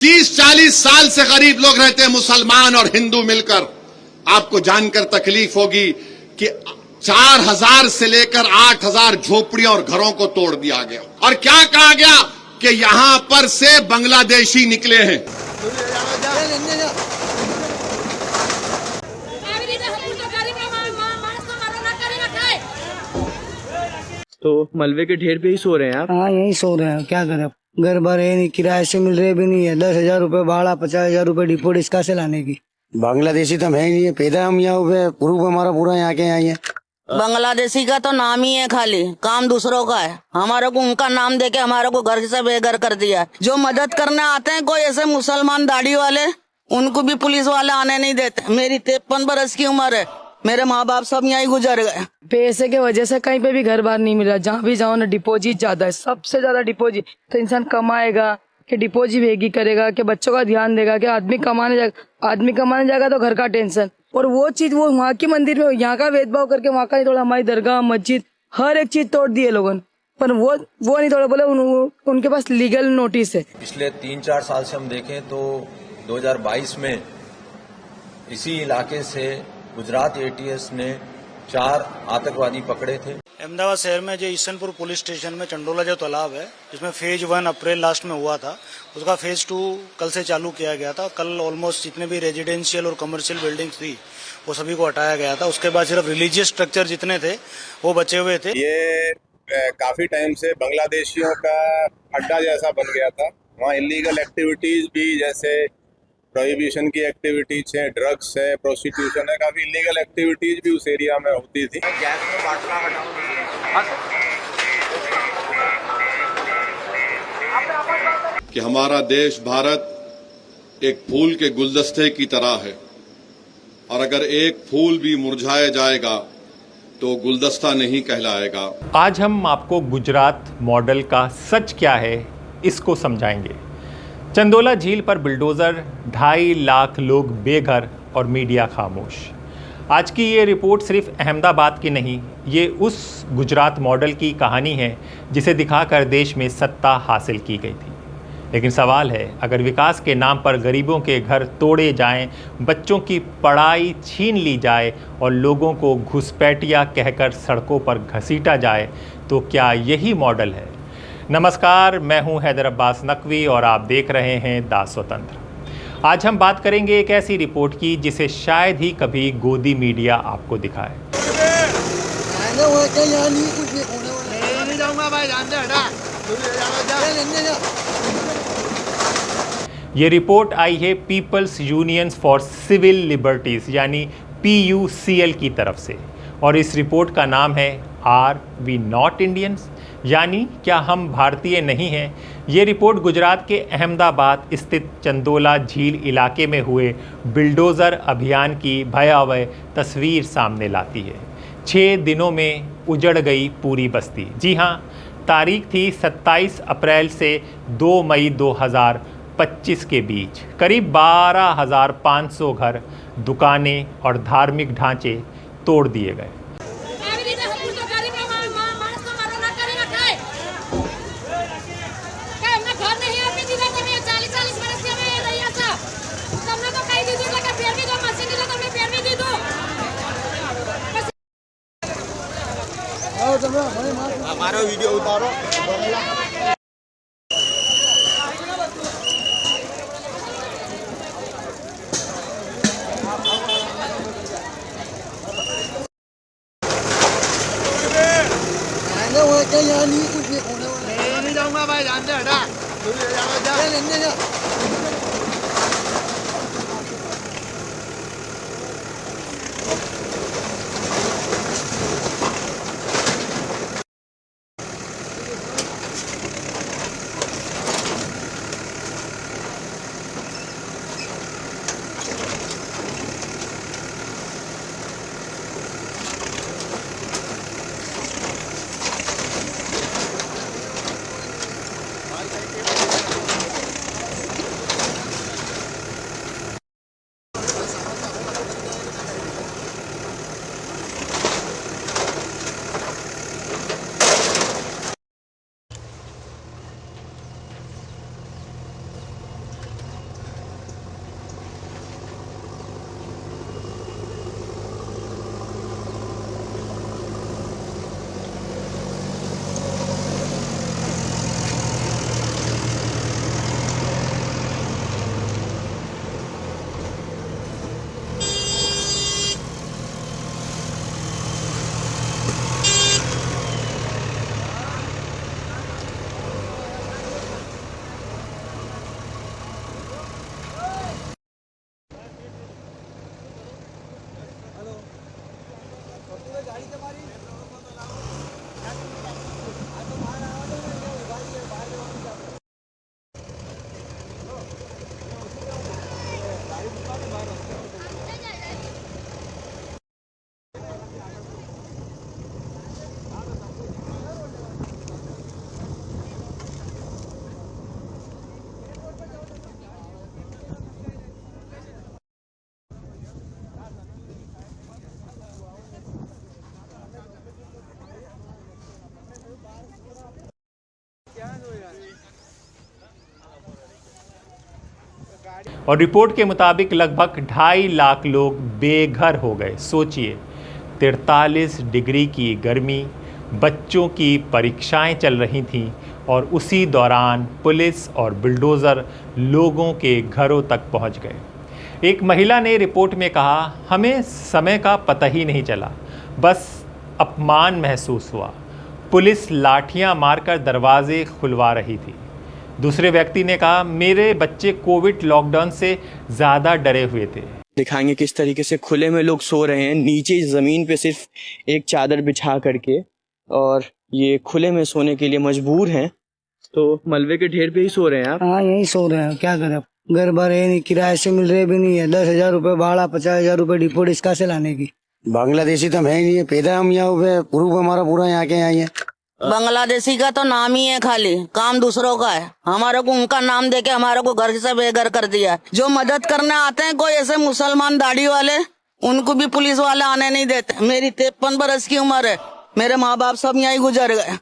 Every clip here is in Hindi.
30-40 साल से गरीब लोग रहते हैं, मुसलमान और हिंदू मिलकर। आपको जानकर तकलीफ होगी कि 4000 से लेकर 8000 झोपड़ियों और घरों को तोड़ दिया गया। और क्या कहा गया कि यहां पर से बांग्लादेशी निकले हैं। तो मलबे के ढेर पे ही सो रहे हैं आप? हाँ, यही सो रहे हैं, क्या करें। घर भर है नहीं, किराए से मिल रहे भी नहीं है। 10,000 रुपए भाड़ा, 50,000 रुपए डिपोट, इसका से लाने की। बांग्लादेशी तो है नहीं, पैदा हम यहाँ हुए, प्रूफ हमारा पूरा यहाँ के यहाँ है। बांग्लादेशी का तो नाम ही है, खाली काम दूसरों का है। हमारे को उनका नाम देके हमारे को घर से बेघर कर दिया। जो मदद करने आते हैं कोई ऐसे मुसलमान दाढ़ी वाले, उनको भी पुलिस वाले आने नहीं देते। मेरी 53 बरस की उम्र है, मेरे माँ बाप सब यहीं गुजर गए। पैसे के वजह से कहीं पे भी घर बार नहीं मिल रहा। जहाँ भी जाओ ना डिपॉजिट ज्यादा है, सबसे ज्यादा डिपॉजिट। तो इंसान कमाएगा कि डिपॉजिट भेगी करेगा कि बच्चों का ध्यान देगा कि आदमी कमाने जाएगा तो घर का टेंशन। और वो चीज वो वहाँ की मंदिर में यहाँ का भेदभाव करके वहाँ का नहीं तोड़ा। हमारी दरगाह मस्जिद हर एक चीज तोड़ दी है लोगों ने, पर वो नहीं तोड़ा। बोले उनके पास लीगल नोटिस है। पिछले 3-4 साल से हम देखें तो 2022 में इसी इलाके से गुजरात एटीएस ने 4 आतंकवादी पकड़े थे। अहमदाबाद शहर में जो ईशनपुर पुलिस स्टेशन में चंडोला जो तालाब है, जिसमें फेज 1 अप्रैल लास्ट में हुआ था, उसका फेज 2 कल से चालू किया गया था। कल ऑलमोस्ट जितने भी रेजिडेंशियल और कमर्शियल बिल्डिंग्स थी वो सभी को हटाया गया था। उसके बाद सिर्फ रिलीजियस स्ट्रक्चर जितने थे वो बचे हुए थे। ये काफी टाइम से बांग्लादेशियों का अड्डा जैसा बन गया था। वहाँ इलीगल एक्टिविटीज भी, जैसे प्रोहिबिशन की एक्टिविटीज है, ड्रग्स है, प्रोस्टिट्यूशन है, काफी इलीगल एक्टिविटीज भी उस एरिया में होती थी। कि हमारा देश भारत एक फूल के गुलदस्ते की तरह है, और अगर एक फूल भी मुरझाया जाएगा तो गुलदस्ता नहीं कहलाएगा। आज हम आपको गुजरात मॉडल का सच क्या है इसको समझाएंगे। चंदोला झील पर बिल्डोज़र, 2.5 लाख लोग बेघर और मीडिया खामोश। आज की ये रिपोर्ट सिर्फ अहमदाबाद की नहीं, ये उस गुजरात मॉडल की कहानी है जिसे दिखाकर देश में सत्ता हासिल की गई थी। लेकिन सवाल है, अगर विकास के नाम पर गरीबों के घर तोड़े जाएं, बच्चों की पढ़ाई छीन ली जाए और लोगों को घुसपैठिया कहकर सड़कों पर घसीटा जाए, तो क्या यही मॉडल है? नमस्कार, मैं हूं हैदर अब्बास नकवी और आप देख रहे हैं दा स्वतंत्र। आज हम बात करेंगे एक ऐसी रिपोर्ट की जिसे शायद ही कभी गोदी मीडिया आपको दिखाए। ये रिपोर्ट आई है people's unions for civil liberties यानी PUCL की तरफ से, और इस रिपोर्ट का नाम है आर वी नॉट इंडियंस, यानी क्या हम भारतीय नहीं हैं। ये रिपोर्ट गुजरात के अहमदाबाद स्थित चंदोला झील इलाके में हुए बिल्डोज़र अभियान की भयावह तस्वीर सामने लाती है। 6 दिनों में उजड़ गई पूरी बस्ती। जी हाँ, तारीख थी 27 अप्रैल से 2 मई 2025 के बीच। करीब 12,500 घर, दुकानें और धार्मिक ढांचे तोड़ दिए गए। हमारा वीडियो उतारो। नहीं जाऊंगा भाई, जानते हटा। और रिपोर्ट के मुताबिक लगभग 2.5 लाख लोग बेघर हो गए। सोचिए, 43 डिग्री की गर्मी, बच्चों की परीक्षाएं चल रही थीं और उसी दौरान पुलिस और बुलडोज़र लोगों के घरों तक पहुंच गए। एक महिला ने रिपोर्ट में कहा, हमें समय का पता ही नहीं चला, बस अपमान महसूस हुआ। पुलिस लाठियां मारकर दरवाजे खुलवा रही थी। दूसरे व्यक्ति ने कहा, मेरे बच्चे कोविड लॉकडाउन से ज़्यादा डरे हुए थे। दिखाएंगे किस तरीके से खुले में लोग सो रहे हैं, नीचे ज़मीन पे सिर्फ एक चादर बिछा करके, और ये खुले में सोने के लिए मजबूर हैं। तो मलबे के ढेर पे ही सो रहे हैं आप? हाँ, यही सो रहे हैं, क्या करें, घर बार है नहीं, किराए से मिल रहे भी नहीं है। 10,000 रुपये भाड़ा, 50,000 रुपये डिपोजिट कहाँ से लाने की। बांग्लादेशी तो हम है ही नहीं, पैदा हम यहाँ हुए, प्रूफ हमारा पूरा यहाँ के यहाँ ही है। बांग्लादेशी का तो नाम ही है, खाली काम दूसरों का है। हमारे को उनका नाम देके हमारे को घर से बेघर कर दिया। जो मदद करने आते हैं कोई ऐसे मुसलमान दाढ़ी वाले, उनको भी पुलिस वाले आने नहीं देते। मेरी 53 बरस की उम्र है, मेरे माँ बाप सब यहीं गुजर गए।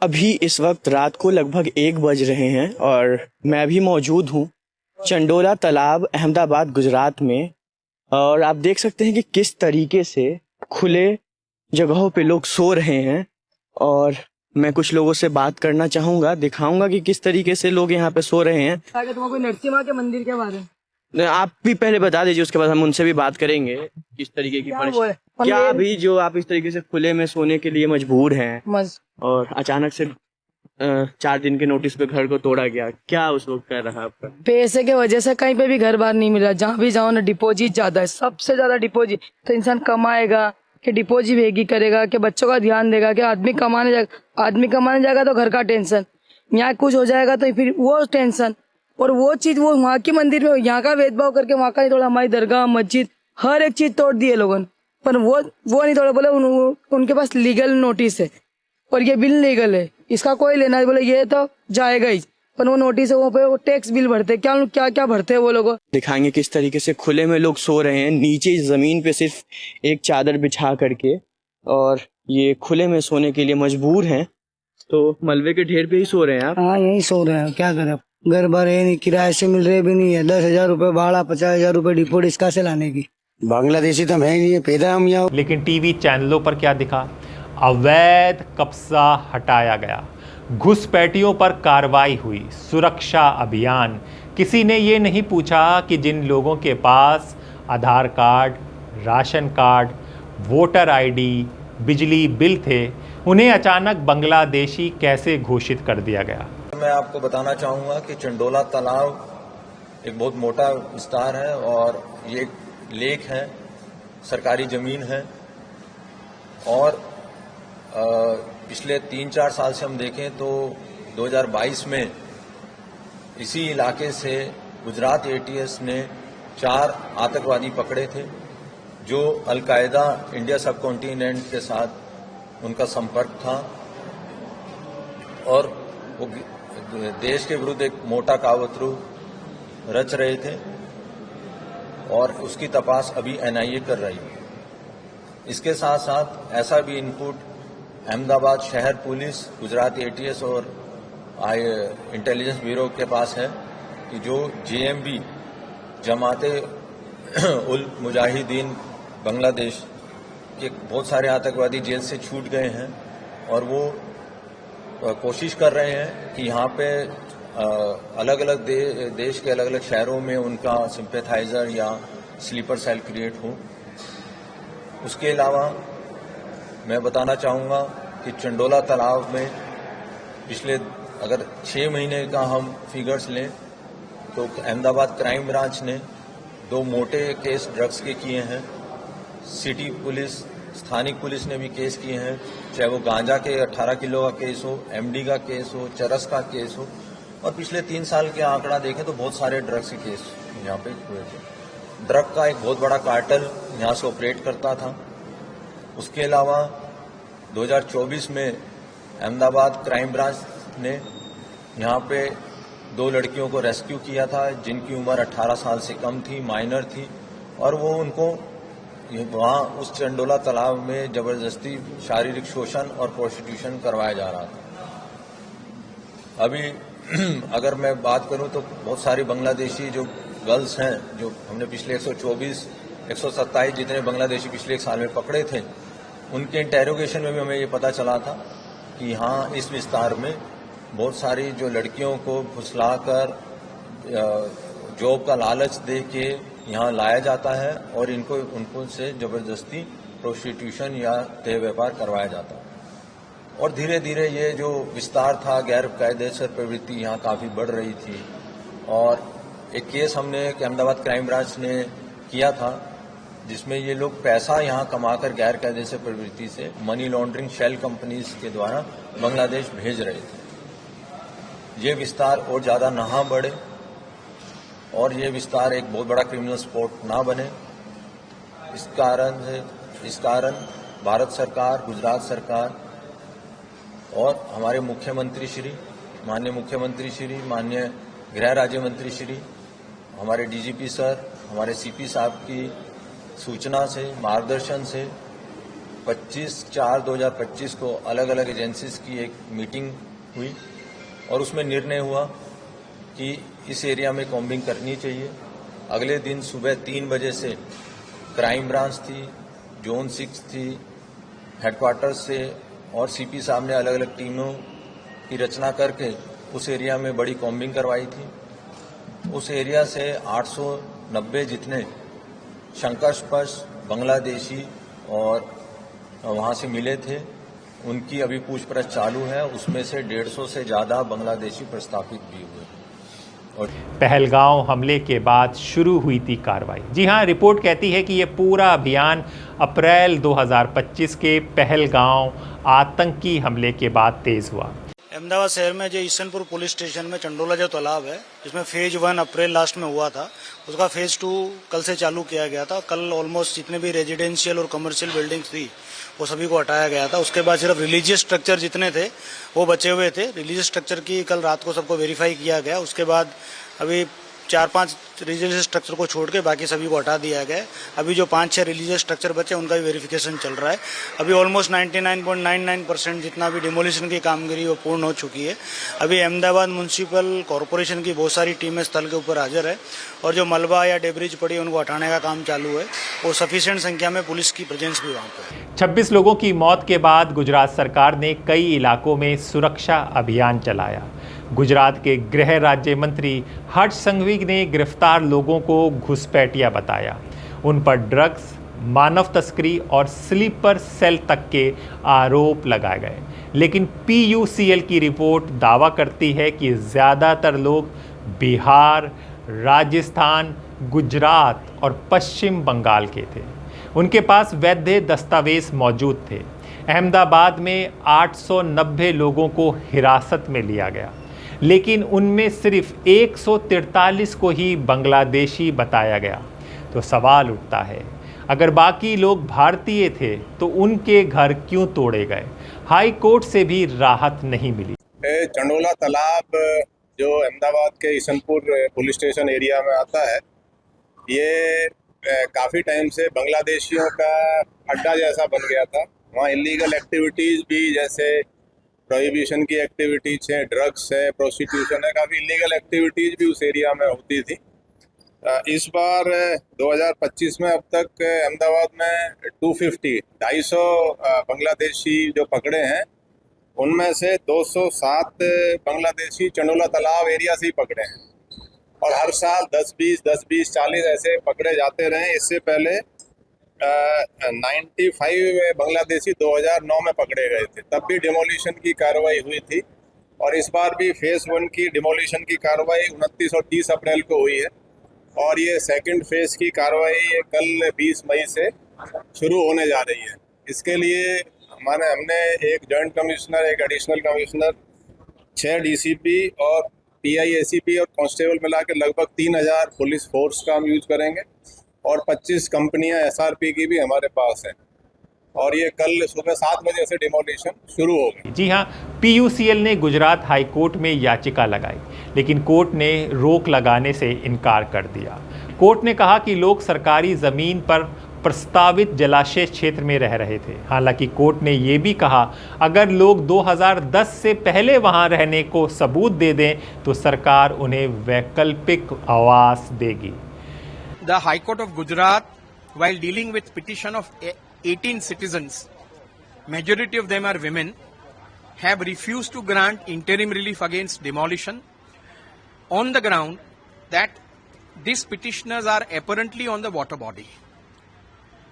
अभी इस वक्त रात को लगभग 1 बज रहे हैं और मैं भी मौजूद हूँ चंडोला तालाब, अहमदाबाद, गुजरात में। और आप देख सकते हैं कि किस तरीके से खुले जगहों पे लोग सो रहे हैं। और मैं कुछ लोगों से बात करना चाहूँगा, दिखाऊंगा कि किस तरीके से लोग यहाँ पे सो रहे हैं। तुमको नरसिंह माँ के मंदिर के बारे में आप भी पहले बता दीजिए, उसके बाद हम उनसे भी बात करेंगे किस तरीके की क्या अभी जो आप इस तरीके से खुले में सोने के लिए मजबूर हैं और अचानक से 4 दिन के नोटिस पे घर को तोड़ा गया, क्या उस वक्त कर रहा आपका? पैसे के वजह से कहीं पे भी घर बार नहीं मिल रहा। जहाँ भी जाओ ना डिपॉजिट ज्यादा है, सबसे ज्यादा डिपॉजिट। तो इंसान कमाएगा कि डिपॉजिट भेगी करेगा, कि बच्चों का ध्यान देगा, कि आदमी कमाने जाएगा तो घर का टेंशन, यहाँ कुछ हो जाएगा तो फिर वो टेंशन। और वो चीज वो वहाँ के मंदिर में यहाँ का भेदभाव करके वहाँ का नहीं तोड़ा, हमारी दरगाह, मस्जिद, हर एक चीज तोड़ दिए लोगों ने। पर वो नहीं तोड़ा, बोले उनके पास लीगल नोटिस है और ये बिल लीगल है, इसका कोई लेना है। बोले ये तो जाएगा ही, पर वो नोटिस है, वो पे वो टैक्स बिल भरते, क्या क्या भरते हैं वो लोग। दिखाएंगे किस तरीके से खुले में लोग सो रहे हैं, नीचे जमीन पे सिर्फ एक चादर बिछा करके, और ये खुले में सोने के लिए मजबूर हैं। तो मलबे के ढेर पे ही सो रहे हैं आप? हाँ, यही सो रहे हैं, क्या करें, घर बार है नहीं, किराए से मिल रहे भी नहीं है। 10,000 रुपये भाड़ा, 50,000 रुपये डिपोजिट कहाँ से लाने की। बांग्लादेशी तो हम है ही नहीं, पैदा हम यहाँ। लेकिन टीवी चैनलों पर क्या दिखा? अवैध कब्जा हटाया गया, घुसपैठियों पर कार्रवाई हुई, सुरक्षा अभियान। किसी ने ये नहीं पूछा कि जिन लोगों के पास Aadhaar card, ration card, voter ID, बिजली बिल थे, उन्हें अचानक बांग्लादेशी कैसे घोषित कर दिया गया। मैं आपको बताना चाहूँगा कि चंडोला तालाब एक बहुत मोटा विस्तार है और ये एक लेक है, सरकारी ज़मीन है। और पिछले 3-4 साल से हम देखें तो 2022 में इसी इलाके से गुजरात एटीएस ने 4 आतंकवादी पकड़े थे जो अल-कायदा इंडिया सब कॉन्टिनेंट के साथ उनका संपर्क था और वो देश के विरुद्ध एक मोटा कावतरू रच रहे थे और उसकी तपास अभी एनआईए कर रही है। इसके साथ साथ ऐसा भी इनपुट अहमदाबाद शहर पुलिस, गुजरात एटीएस और इंटेलिजेंस ब्यूरो के पास है कि जो जेएमबी जमाते उल मुजाहिदीन बांग्लादेश के बहुत सारे आतंकवादी जेल से छूट गए हैं और वो कोशिश कर रहे हैं कि यहाँ पे अलग अलग देश के अलग अलग शहरों में उनका सिंपैथाइजर या स्लीपर सेल क्रिएट हो। उसके अलावा मैं बताना चाहूँगा कि चंडोला तालाब में पिछले अगर 6 महीने का हम फिगर्स लें तो अहमदाबाद क्राइम ब्रांच ने 2 मोटे केस ड्रग्स के किए हैं। सिटी पुलिस, स्थानिक पुलिस ने भी केस किए हैं, चाहे वो गांजा के 18 किलो का केस हो, एमडी का केस हो, चरस का केस हो। और पिछले 3 साल के आंकड़ा देखें तो बहुत सारे ड्रग्स के केस यहाँ पे हुए थे। ड्रग का एक बहुत बड़ा कार्टेल यहाँ से ऑपरेट करता था। उसके अलावा 2024 में अहमदाबाद क्राइम ब्रांच ने यहाँ पे 2 लड़कियों को रेस्क्यू किया था जिनकी उम्र 18 साल से कम थी, माइनर थी, और वो उनको वहाँ उस चंडोला तालाब में जबरदस्ती शारीरिक शोषण और प्रोस्टिट्यूशन करवाया जा रहा था। अभी अगर मैं बात करूं तो बहुत सारी बांग्लादेशी जो गर्ल्स हैं, जो हमने पिछले 127 जितने बांग्लादेशी पिछले एक साल में पकड़े थे, उनके इंटेरोगेशन में भी हमें ये पता चला था कि यहाँ इस विस्तार में बहुत सारी जो लड़कियों को फुसलाकर जॉब का लालच दे के यहाँ लाया जाता है और उनको से जबरदस्ती प्रोस्टिट्यूशन या देह व्यापार करवाया जाता है। और धीरे धीरे ये जो विस्तार था, गैर कायदेसर प्रवृत्ति यहाँ काफ़ी बढ़ रही थी। और एक केस हमने अहमदाबाद क्राइम ब्रांच ने किया था, जिसमें ये लोग पैसा यहाँ कमाकर गैर कायदेसर प्रवृत्ति से मनी लॉन्ड्रिंग शेल कंपनीज के द्वारा बांग्लादेश भेज रहे थे। ये विस्तार और ज़्यादा ना बढ़े और ये विस्तार एक बहुत बड़ा क्रिमिनल स्पॉट ना बने, इस कारण भारत सरकार, गुजरात सरकार और हमारे माननीय मुख्यमंत्री श्री, माननीय गृह राज्य मंत्री श्री, हमारे डीजीपी सर, हमारे सीपी साहब की सूचना से, मार्गदर्शन से 25/4/2025 को अलग अलग एजेंसीज की एक मीटिंग हुई और उसमें निर्णय हुआ कि इस एरिया में कॉम्बिंग करनी चाहिए। अगले दिन सुबह 3 बजे से क्राइम ब्रांच थी, जोन 6 थी, हेडक्वार्टर्स से और सीपी साहब ने अलग अलग टीमों की रचना करके उस एरिया में बड़ी कॉम्बिंग करवाई थी। उस एरिया से 890 जितने शंकास्पद बांग्लादेशी और वहाँ से मिले थे, उनकी अभी पूछपरछ चालू है। उसमें से 150 से ज़्यादा बांग्लादेशी प्रस्तावित भी हुए। और पहलगांव हमले के बाद शुरू हुई थी कार्रवाई। जी हां, रिपोर्ट कहती है कि यह पूरा अभियान अप्रैल 2025 के पहलगांव आतंकी हमले के बाद तेज हुआ। अहमदाबाद शहर में जो ईसनपुर पुलिस स्टेशन में चंडोला जो तालाब है, जिसमें फेज 1 अप्रैल लास्ट में हुआ था, उसका फेज 2 कल से चालू किया गया था। कल ऑलमोस्ट जितने भी रेजिडेंशियल और कमर्शियल बिल्डिंग्स थी वो सभी को हटाया गया था। उसके बाद सिर्फ रिलीजियस स्ट्रक्चर जितने थे वो बचे हुए थे। रिलीजियस स्ट्रक्चर की कल रात को सबको वेरीफाई किया गया। उसके बाद अभी 4-5 रिलीजियस स्ट्रक्चर को छोड़ के बाकी सभी को हटा दिया गया। अभी जो 5-6 रिलीजियस स्ट्रक्चर बचे उनका भी वेरिफिकेशन चल रहा है। अभी ऑलमोस्ट 99.99% जितना भी डिमोलिशन की कामगिरी वो पूर्ण हो चुकी है। अभी अहमदाबाद म्यूनसिपल कॉरपोरेशन की बहुत सारी टीमें स्थल के ऊपर हाजिर है और जो मलबा या डेब्रिज पड़ी उनको हटाने का काम चालू है और सफिशिएंट संख्या में पुलिस की प्रेजेंस भी वहाँ पर है। 26 लोगों की मौत के बाद गुजरात सरकार ने कई इलाकों में सुरक्षा अभियान चलाया। गुजरात के गृह राज्य मंत्री हर्ष संघवी ने गिरफ्तार लोगों को घुसपैठिया बताया। उन पर ड्रग्स, मानव तस्करी और स्लीपर सेल तक के आरोप लगाए गए। लेकिन PUCL की रिपोर्ट दावा करती है कि ज़्यादातर लोग बिहार, राजस्थान, गुजरात और पश्चिम बंगाल के थे। उनके पास वैध दस्तावेज मौजूद थे। अहमदाबाद में 890 लोगों को हिरासत में लिया गया, लेकिन उनमें सिर्फ 143 को ही बांग्लादेशी बताया गया। तो सवाल उठता है, अगर बाकी लोग भारतीय थे तो उनके घर क्यों तोड़े गए? हाई कोर्ट से भी राहत नहीं मिली। चंडोला तालाब जो अहमदाबाद के ईसनपुर पुलिस स्टेशन एरिया में आता है, ये काफ़ी टाइम से बांग्लादेशियों का अड्डा जैसा बन गया था। वहाँ इलीगल एक्टिविटीज़ भी, जैसे प्रोहिबिशन की एक्टिविटीज है, ड्रग्स है, प्रोस्टिट्यूशन है, काफ़ी इलीगल एक्टिविटीज़ भी उस एरिया में होती थी। इस बार 2025 में अब तक अहमदाबाद में 250 बांग्लादेशी जो पकड़े हैं, उनमें से 207 बांग्लादेशी चंडोला तालाब एरिया से ही पकड़े हैं और हर साल 10-20 40 ऐसे पकड़े जाते रहे। इससे पहले 95 बांग्लादेशी 2009 में पकड़े गए थे, तब भी डिमोलिशन की कार्रवाई हुई थी। और इस बार भी फेज 1 की डिमोलिशन की कार्रवाई 29 और 30 अप्रैल को हुई है और ये सेकंड फेज की कार्रवाई कल 20 मई से शुरू होने जा रही है। इसके लिए हमने एक जॉइंट कमिश्नर, एक एडिशनल कमिश्नर, 6 DCP और PIACP और कांस्टेबल मिला के लगभग 3000 पुलिस फोर्स का हम यूज करेंगे और 25 कंपनियां SRP की भी हमारे पास हैं और ये कल सुबह 7 बजे से डिमोलिशन शुरू हो गई। जी हाँ, PUCL ने गुजरात हाई कोर्ट में याचिका लगाई, लेकिन कोर्ट ने रोक लगाने से इनकार कर दिया। कोर्ट ने कहा कि लोग सरकारी ज़मीन पर प्रस्तावित जलाशय क्षेत्र में रह रहे थे। हालांकि कोर्ट ने यह भी कहा, अगर लोग 2010 से पहले वहां रहने को सबूत दे दें तो सरकार उन्हें वैकल्पिक आवास देगी। The High Court of Gujarat, while dealing with petition of 18 citizens, majority of them are women, have refused to grant interim relief against demolition on the ground that these petitioners are apparently on the water body.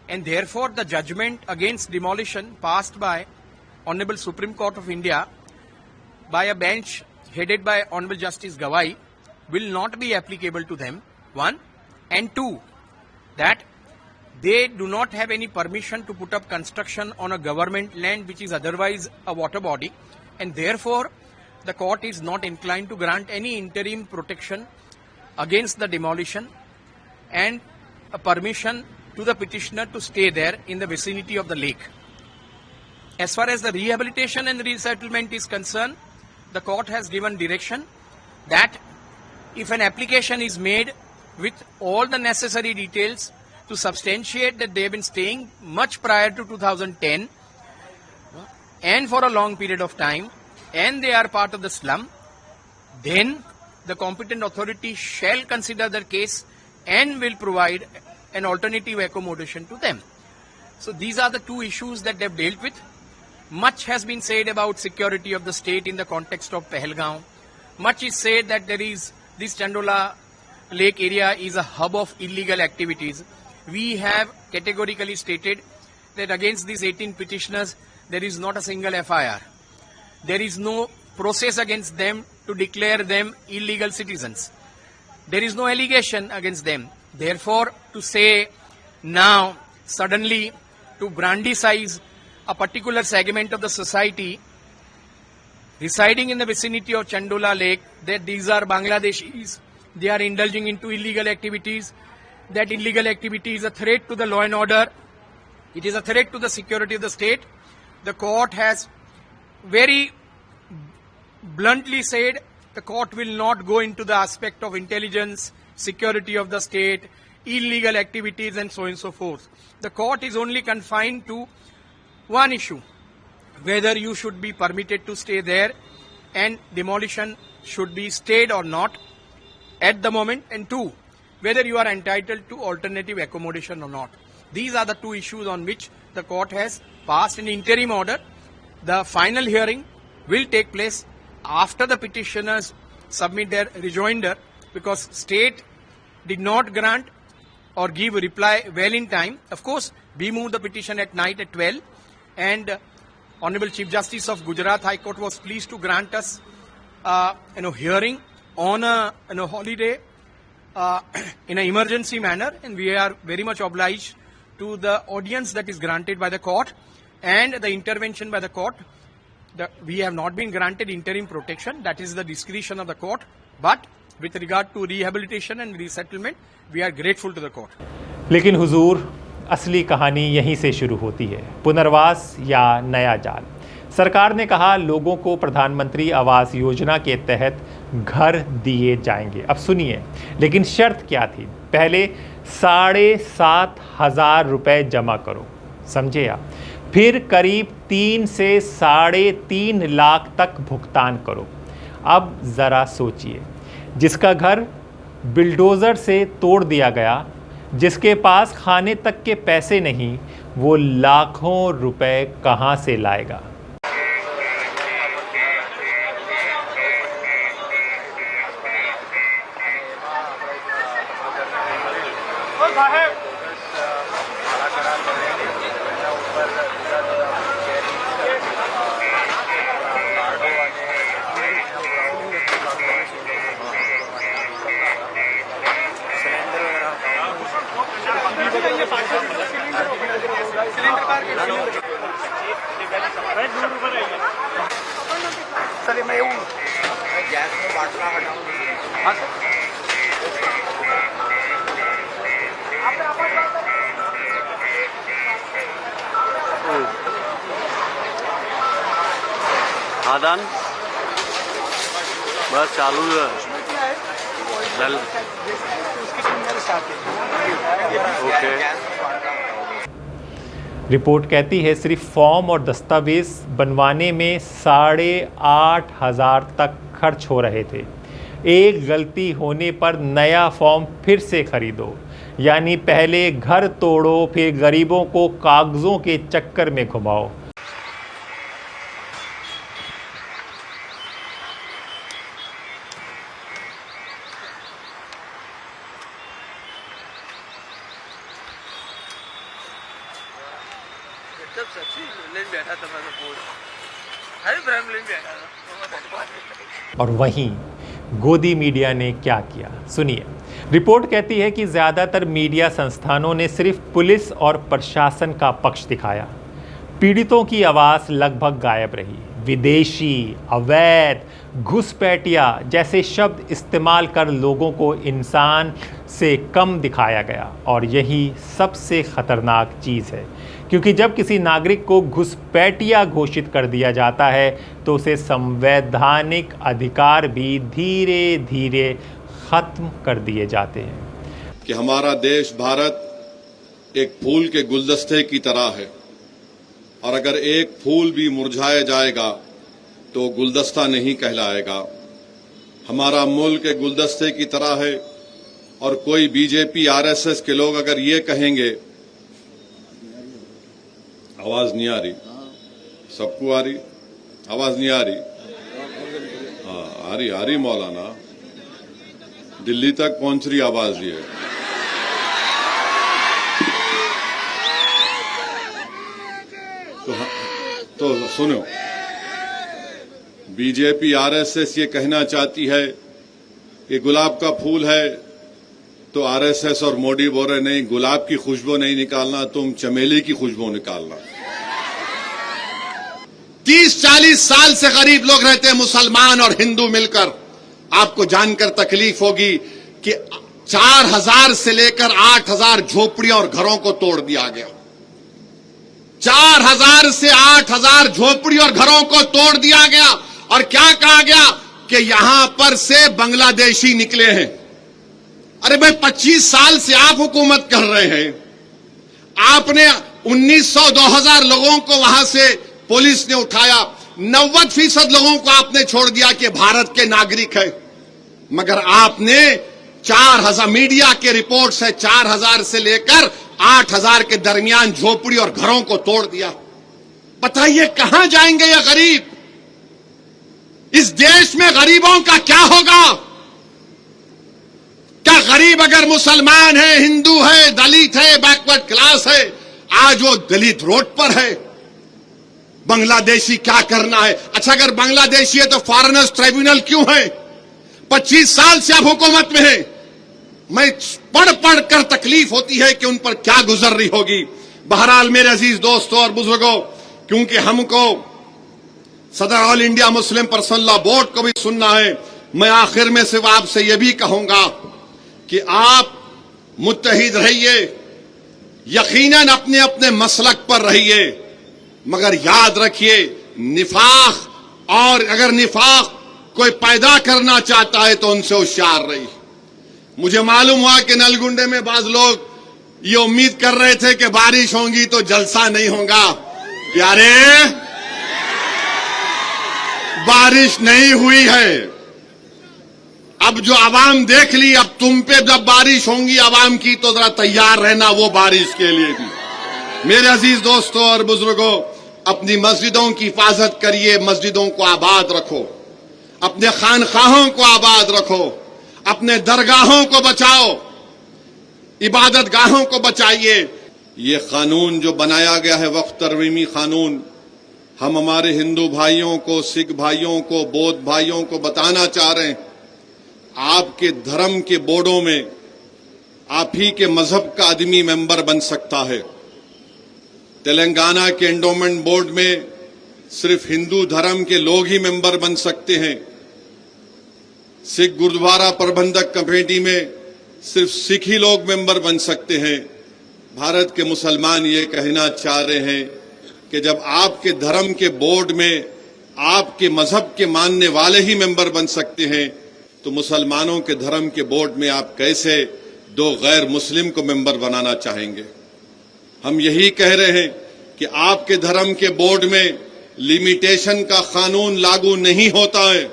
And therefore the judgment against demolition passed by Honorable Supreme Court of India by a bench headed by Honorable Justice Gawai will not be applicable to them, one. And two, that they do not have any permission to put up construction on a government land which is otherwise a water body, and therefore the court is not inclined to grant any interim protection against the demolition and a permission to the petitioner to stay there in the vicinity of the lake. As far as the rehabilitation and resettlement is concerned, the court has given direction that if an application is made with all the necessary details to substantiate that they have been staying much prior to 2010 and for a long period of time and they are part of the slum, then the competent authority shall consider their case and will provide an alternative accommodation to them. So these are the two issues that they have dealt with. Much has been said about security of the state in the context of Pahalgaon. Much is said that there is this Chandola lake area is a hub of illegal activities. We have categorically stated that against these 18 petitioners, there is not a single FIR. There is no process against them to declare them illegal citizens. There is no allegation against them. Therefore, to say now, suddenly, to brandicize a particular segment of the society residing in the vicinity of Chandola Lake, that these are Bangladeshis, they are indulging into illegal activities, that illegal activity is a threat to the law and order, it is a threat to the security of the state. The court has very bluntly said the court will not go into the aspect of intelligence, security of the state, illegal activities and so on and so forth. The court is only confined to one issue, whether you should be permitted to stay there and demolition should be stayed or not at the moment, and two, whether you are entitled to alternative accommodation or not. These are the two issues on which the court has passed an interim order. The final hearing will take place after the petitioners submit their rejoinder, because state did not grant or give reply well in time. Of course, we moved the petition at night at 12, and Honorable Chief Justice of Gujarat High Court was pleased to grant us hearing on a holiday in an emergency manner, and we are very much obliged to the audience that is granted by the court and the intervention by the court. We have not been granted interim protection, that is the discretion of the court, but with regard to rehabilitation and resettlement, we are grateful to the court. लेकिन हुजूर, असली कहानी यहीं से शुरू होती है, पुनर्वास या नया जाल। सरकार ने कहा लोगों को प्रधानमंत्री आवास योजना के तहत घर दिए जाएंगे। अब सुनिए, लेकिन शर्त क्या थी? पहले 7,500 रुपए जमा करो, समझे आप? फिर करीब 3 से 3.5 लाख तक भुगतान करो। अब ज़रा सोचिए, जिसका घर बिल्डोज़र से तोड़ दिया गया, जिसके पास खाने तक के पैसे नहीं, वो लाखों रुपए कहाँ से लाएगा? आदान बस चालू है ओके रिपोर्ट कहती है सिर्फ फॉर्म और दस्तावेज बनवाने में 8,500 तक खर्च हो रहे थे। एक गलती होने पर नया फॉर्म फिर से खरीदो, यानी पहले घर तोड़ो फिर गरीबों को कागजों के चक्कर में घुमाओ। और वहीं गोदी मीडिया ने क्या किया, सुनिए। रिपोर्ट कहती है कि ज़्यादातर मीडिया संस्थानों ने सिर्फ पुलिस और प्रशासन का पक्ष दिखाया। पीड़ितों की आवाज़ लगभग गायब रही। विदेशी, अवैध, घुसपैठिया जैसे शब्द इस्तेमाल कर लोगों को इंसान से कम दिखाया गया। और यही सबसे ख़तरनाक चीज़ है, क्योंकि जब किसी नागरिक को घुसपैठिया घोषित कर दिया जाता है तो उसे संवैधानिक अधिकार भी धीरे धीरे ख़त्म कर दिए जाते हैं। कि हमारा देश भारत एक फूल के गुलदस्ते की तरह है, और अगर एक फूल भी मुरझाया जाएगा तो गुलदस्ता नहीं कहलाएगा। हमारा मुल्क एक गुलदस्ते की तरह है, और कोई बीजेपी आरएसएस के लोग अगर ये कहेंगे, आवाज नहीं आ रही, सबको आ रही, आवाज नहीं आ रही, हाँ आ रही मौलाना, दिल्ली तक पहुंच रही आवाज ये। तो सुनो, बीजेपी आरएसएस ये कहना चाहती है कि गुलाब का फूल है, तो आरएसएस और मोदी बोल रहे नहीं, गुलाब की खुशबू नहीं निकालना, तुम चमेली की खुशबू निकालना। 30-40 साल से गरीब लोग रहते हैं, मुसलमान और हिंदू मिलकर। आपको जानकर तकलीफ होगी कि 4,000 से लेकर 8,000 झोपड़ियों और घरों को तोड़ दिया गया। 4,000 से 8,000 झोपड़ी और घरों को तोड़ दिया गया, और क्या कहा गया कि यहां पर से बांग्लादेशी निकले हैं। अरे भाई, 25 साल से आप हुकूमत कर रहे हैं, आपने 1900-2000 लोगों को वहां से पुलिस ने उठाया, 90% लोगों को आपने छोड़ दिया कि भारत के नागरिक है, मगर आपने 4,000, मीडिया के रिपोर्ट से 4,000 से लेकर 8,000 के दरमियान झोपड़ी और घरों को तोड़ दिया। बताइए कहां जाएंगे ये गरीब? इस देश में गरीबों का क्या होगा? क्या गरीब अगर मुसलमान है, हिंदू है, दलित है, बैकवर्ड क्लास है, आज वो दलित रोड पर है? बांग्लादेशी क्या करना है? अच्छा, अगर बांग्लादेशी है तो फॉरेनर्स ट्राइब्यूनल क्यों है? 25 साल से आप हुकूमत में है। मैं पढ़ कर तकलीफ होती है कि उन पर क्या गुजर रही होगी। बहरहाल मेरे अजीज दोस्तों और बुजुर्गों, क्योंकि हमको सदर all India Muslim personal law board को भी सुनना है, मैं आखिर में सिर्फ आपसे यह भी कहूंगा कि आप मुत्तहिद रहिए, यकीनन अपने अपने मसलक पर रहिए, मगर याद रखिए निफाक, और अगर निफाक कोई पैदा करना चाहता है तो उनसे होशियार रहिए। मुझे मालूम हुआ कि नलगुंडे में बाज लोग ये उम्मीद कर रहे थे कि बारिश होगी तो जलसा नहीं होगा। प्यारे, बारिश नहीं हुई है। अब जो आवाम देख ली, अब तुम पे जब बारिश होंगी आवाम की, तो जरा तैयार रहना वो बारिश के लिए भी। मेरे अजीज दोस्तों और बुजुर्गों, अपनी मस्जिदों की हिफाजत करिए, मस्जिदों को आबाद रखो, अपने खानखाहों को आबाद रखो, अपने दरगाहों को बचाओ, इबादत गाहों को बचाइए। ये कानून जो बनाया गया है वक्फ तरमीमी कानून, हम हमारे हिंदू भाइयों को, सिख भाइयों को, बौद्ध भाइयों को बताना चाह रहे हैं, आपके धर्म के बोर्डों में आप ही के मजहब का आदमी मेंबर बन सकता है। तेलंगाना के एंडोमेंट बोर्ड में सिर्फ हिंदू धर्म के लोग ही मेंबर बन सकते हैं। सिख गुरुद्वारा प्रबंधक कमेटी में सिर्फ सिख ही लोग मेंबर बन सकते हैं। भारत के मुसलमान ये कहना चाह रहे हैं कि जब आपके धर्म के बोर्ड में आपके मजहब के मानने वाले ही मेंबर बन सकते हैं, तो मुसलमानों के धर्म के बोर्ड में आप कैसे दो गैर मुस्लिम को मेंबर बनाना चाहेंगे? हम यही कह रहे हैं कि आपके धर्म के बोर्ड में लिमिटेशन का कानून लागू नहीं होता है।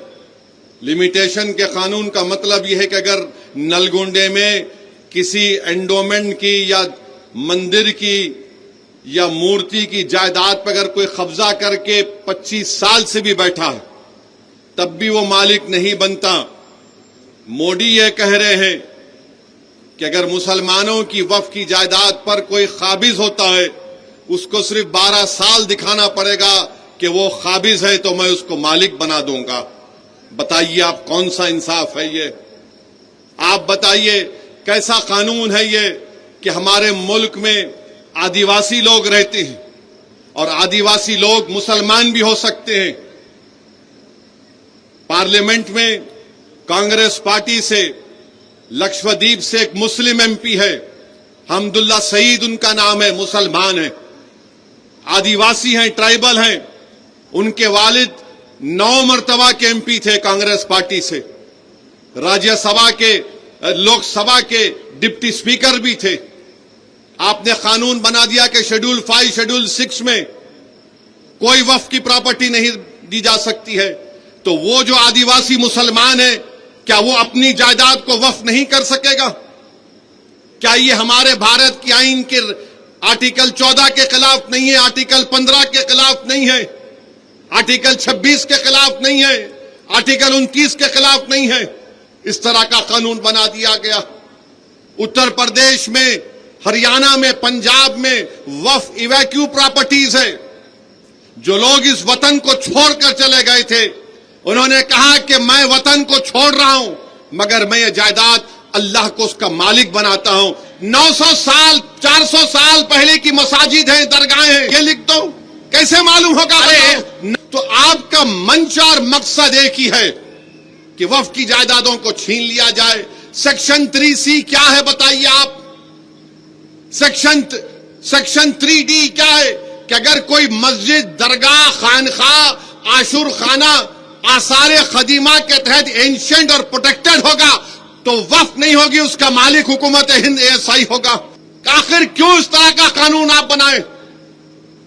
लिमिटेशन के कानून का मतलब यह है कि अगर नलगुंडे में किसी एंडोमेंट की या मंदिर की या मूर्ति की जायदाद पर अगर कोई कब्जा करके 25 साल से भी बैठा है तब भी वो मालिक नहीं बनता। मोदी ये कह रहे हैं कि अगर मुसलमानों की वक्फ की जायदाद पर कोई काबिज होता है उसको सिर्फ 12 साल दिखाना पड़ेगा कि वो काबिज है तो मैं उसको मालिक बना दूंगा। बताइए आप कौन सा इंसाफ है ये? आप बताइए कैसा कानून है ये कि हमारे मुल्क में आदिवासी लोग रहते हैं और आदिवासी लोग मुसलमान भी हो सकते हैं। पार्लियामेंट में कांग्रेस पार्टी से लक्षद्वीप से एक मुस्लिम एमपी है, हमदुल्ला सईद उनका नाम है, मुसलमान है, आदिवासी हैं, ट्राइबल हैं। उनके वालिद 9 मर्तबा के एमपी थे कांग्रेस पार्टी से, राज्यसभा के लोकसभा के डिप्टी स्पीकर भी थे। आपने कानून बना दिया कि शेड्यूल 5 शेड्यूल 6 में कोई वक्फ की प्रॉपर्टी नहीं दी जा सकती है, तो वो जो आदिवासी मुसलमान है क्या वो अपनी जायदाद को वक्फ नहीं कर सकेगा? क्या ये हमारे भारत की आईन के आर्टिकल 14 के खिलाफ नहीं है, आर्टिकल 15 के खिलाफ नहीं है, आर्टिकल 26 के खिलाफ नहीं है, आर्टिकल 29 के खिलाफ नहीं है? इस तरह का कानून बना दिया गया। उत्तर प्रदेश में, हरियाणा में, पंजाब में वक्फ इवैक्यू प्रॉपर्टीज है। जो लोग इस वतन को छोड़कर चले गए थे उन्होंने कहा कि मैं वतन को छोड़ रहा हूं मगर मैं ये जायदाद अल्लाह को उसका मालिक बनाता हूं। 900 साल 400 साल पहले की मसाजिद हैं, दरगाहें हैं, ये लिख दो, कैसे मालूम होगा? तो आपका मंच और मकसद एक ही है कि वक्फ की जायदादों को छीन लिया जाए। सेक्शन 3C क्या है बताइए आप? सेक्शन 3D क्या है कि अगर कोई मस्जिद, दरगाह, खानखा, आशुर खाना आसार खदीमा के तहत एंशिएंट और प्रोटेक्टेड होगा तो वक्फ नहीं होगी, उसका मालिक हुकूमत हिंद ASI होगा। आखिर क्यों इस तरह का कानून आप बनाए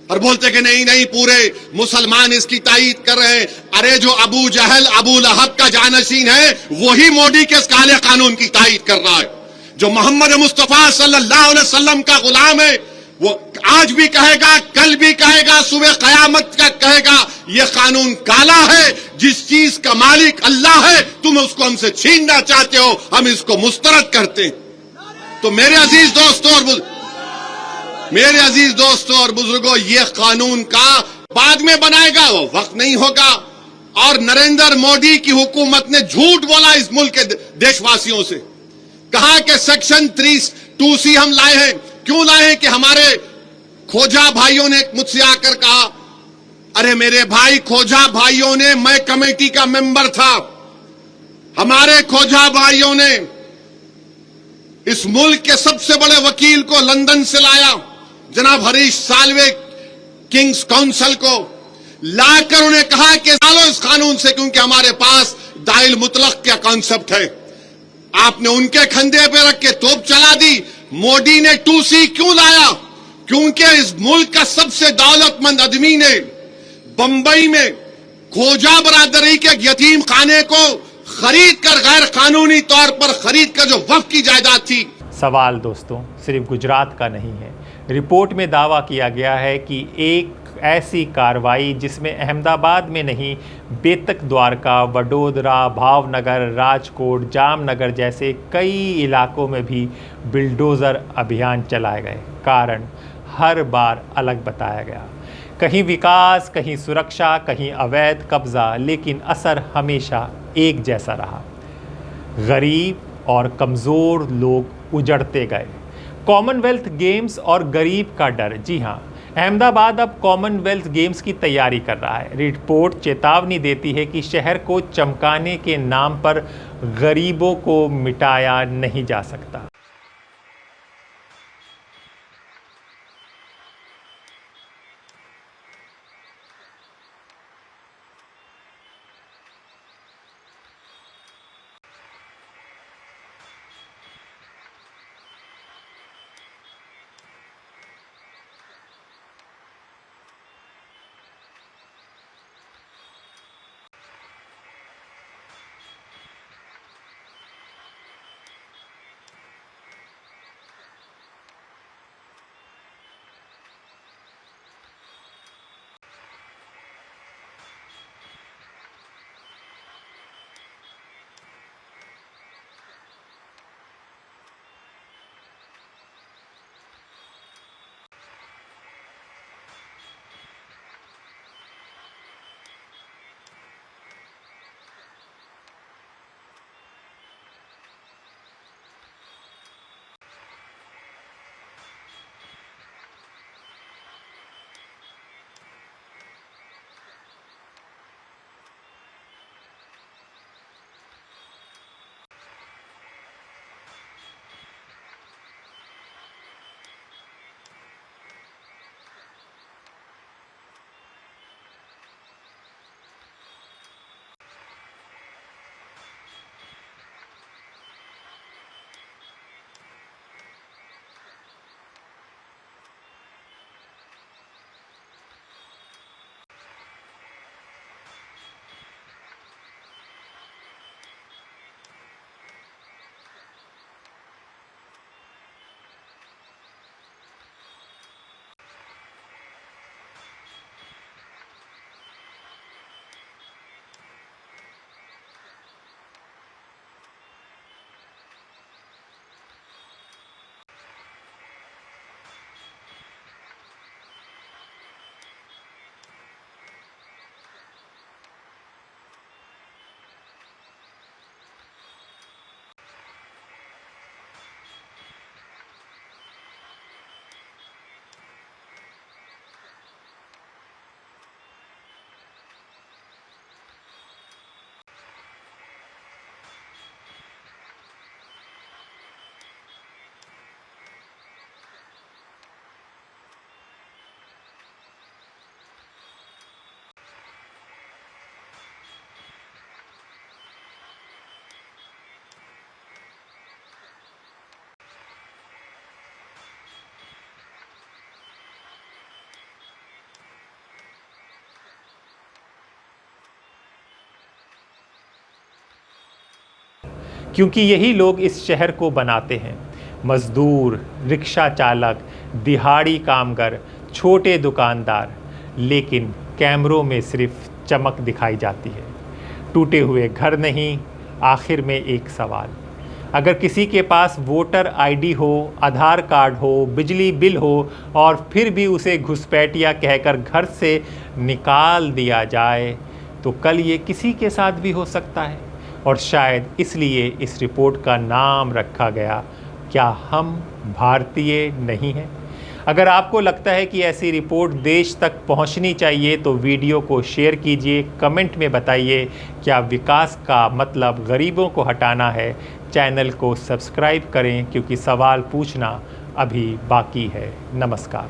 और बोलते कि नहीं नहीं पूरे मुसलमान इसकी तायीद कर रहे हैं? अरे जो अबू जहल, अबू लहब का जानशीन है वही मोदी के इस काले कानून की तायीद कर रहा है। जो मोहम्मद मुस्तफा सल्लल्लाहु अलैहि वसल्लम का गुलाम है वो आज भी कहेगा, कल भी कहेगा, सुबह कयामत का कहेगा ये कानून काला है। जिस चीज का मालिक अल्लाह है तुम उसको हमसे छीनना चाहते हो, हम इसको मुस्तरद करते हैं। तो मेरे अजीज दोस्तों और बुजुर्गों, ये कानून का बाद में बनाएगा वो वक्त नहीं होगा। और नरेंद्र मोदी की हुकूमत ने झूठ बोला इस मुल्क के देशवासियों से, कहा कि सेक्शन 2C हम लाए हैं। क्यों लाए हैं? कि हमारे खोजा भाइयों ने मुझसे आकर कहा, अरे मेरे भाई खोजा भाइयों ने, मैं कमेटी का मेंबर था, हमारे खोजा भाइयों ने इस मुल्क के सबसे बड़े वकील को लंदन से लाया, जनाब हरीश साल्वे, किंग्स काउंसिल को लाकर उन्हें कहा कि डालो इस कानून से, क्योंकि हमारे पास दाइल मुतलक का कॉन्सेप्ट है। आपने उनके खंधे पे रख के तोप चला दी। मोदी ने 2C क्यों लाया? क्योंकि इस मुल्क का सबसे दौलतमंद आदमी ने बंबई में खोजा बरादरी के यतीम खाने को खरीद कर, गैर कानूनी तौर पर खरीद कर, जो वक्फ की जायदाद थी। सवाल दोस्तों सिर्फ गुजरात का नहीं है। रिपोर्ट में दावा किया गया है कि एक ऐसी कार्रवाई जिसमें अहमदाबाद में नहीं, बेतक, द्वारका, वडोदरा, भावनगर, राजकोट, जामनगर जैसे कई इलाकों में भी बिल्डोज़र अभियान चलाए गए। कारण हर बार अलग बताया गया, कहीं विकास, कहीं सुरक्षा, कहीं अवैध कब्ज़ा, लेकिन असर हमेशा एक जैसा रहा। गरीब और कमज़ोर लोग उजड़ते गए। कॉमनवेल्थ गेम्स और गरीब का डर। जी हाँ, अहमदाबाद अब कॉमनवेल्थ गेम्स की तैयारी कर रहा है। रिपोर्ट चेतावनी देती है कि शहर को चमकाने के नाम पर गरीबों को मिटाया नहीं जा सकता। क्योंकि यही लोग इस शहर को बनाते हैं। मजदूर, रिक्शा चालक, दिहाड़ी कामगार, छोटे दुकानदार, लेकिन कैमरों में सिर्फ चमक दिखाई जाती है, टूटे हुए घर नहीं। आखिर में एक सवाल, अगर किसी के पास वोटर आईडी हो, आधार कार्ड हो, बिजली बिल हो और फिर भी उसे घुसपैठिया कहकर घर से निकाल दिया जाए तो कल ये किसी के साथ भी हो सकता है। और शायद इसलिए इस रिपोर्ट का नाम रखा गया, क्या हम भारतीय नहीं हैं? अगर आपको लगता है कि ऐसी रिपोर्ट देश तक पहुंचनी चाहिए तो वीडियो को शेयर कीजिए, कमेंट में बताइए क्या विकास का मतलब गरीबों को हटाना है। चैनल को सब्सक्राइब करें क्योंकि सवाल पूछना अभी बाकी है। नमस्कार।